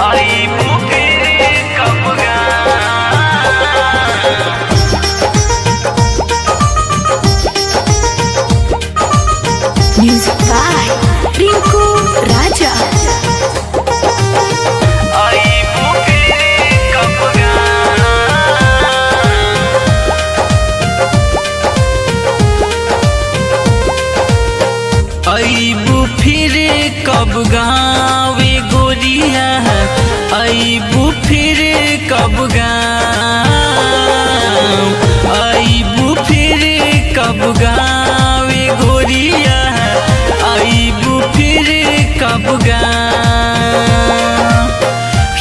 आई बुके कब music by Rinku राजा। आई बुके कब आईबू फिर कब गावे गोरिया आईबू फिर कब गाँव आईबू फिर कब गावे गोरिया आईबू फिर कब गाँव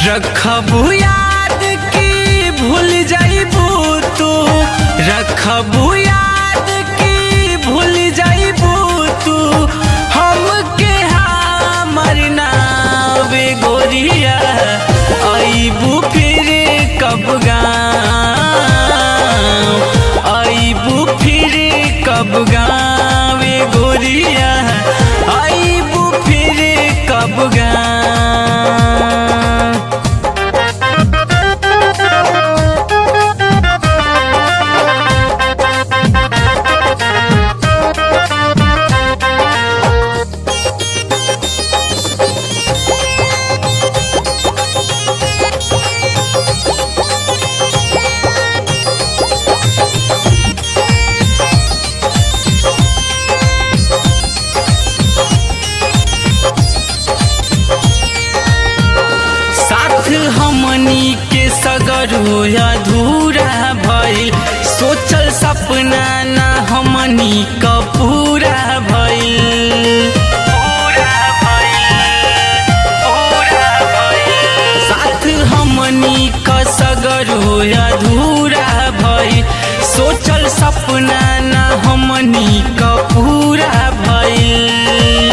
रखबू याद की भूल जाइबू तू रखबू याद की भूल जाइबू तू हमके हमर नावे गोरिया आईबू फिर कब गाँव आईबू फिर कब गावे गोरिया आईबू फिर कब गाँव। हमनी के सगर हो अधूरा भइल सोचल सपना ना हमनी का पूरा भइल साथ हमनी का सगर हो अधूरा भइल सोचल सपना ना हमनी का पूरा भइल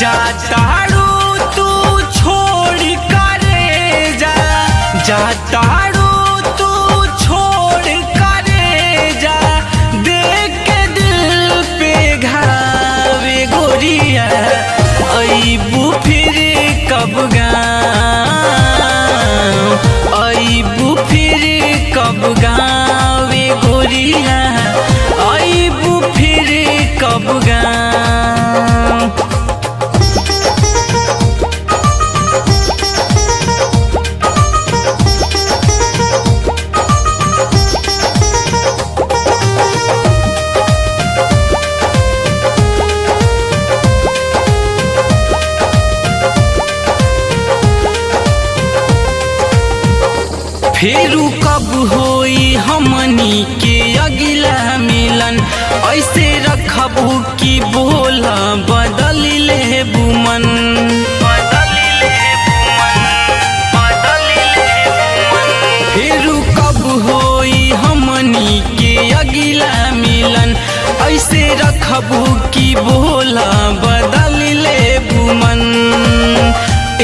जातारू तू छोड़ जातारू तू छोड़ करे जा देख के दिल पे घावे गोरिया आईबू फिर कब गाँव आईबू फिर कब गावे गोरिया आईबू फिर कब गाँव। फेरू कब होई हमनी के अगिला मिलन ऐसे रखबू की बोला बदल ले बुमन फेरू कब होई हमनी के अगिला मिलन ऐसे रखबू की बोला बदल ले बुमन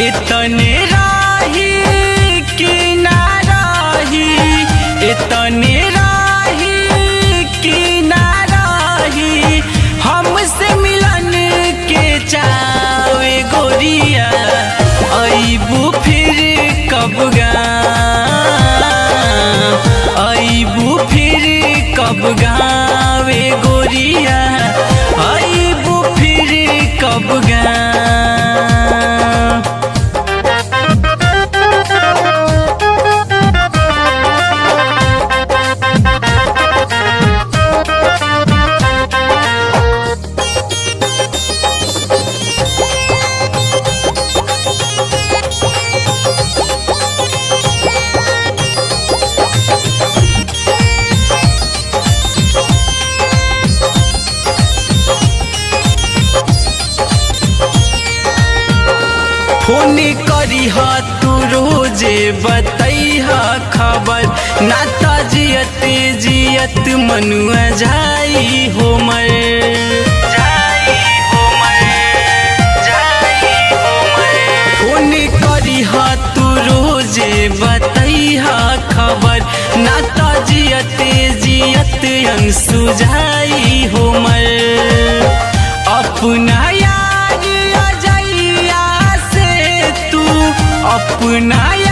इतने इतने राही की ना राही हमसे मिलन के चावे गोरिया आईबू फिर कब गाँव आईबू फिर कब गावे गोरिया आईबू फिर कब गाँव। फोन करी तू रोजे बतैहा खबर नाता जियत जियत मनुआ जाई हो मर फोन करी तू रोजे बतैहा खबर नाता जियत जियत अंशु जाई हो मर अपना यार अजैया से तू अपना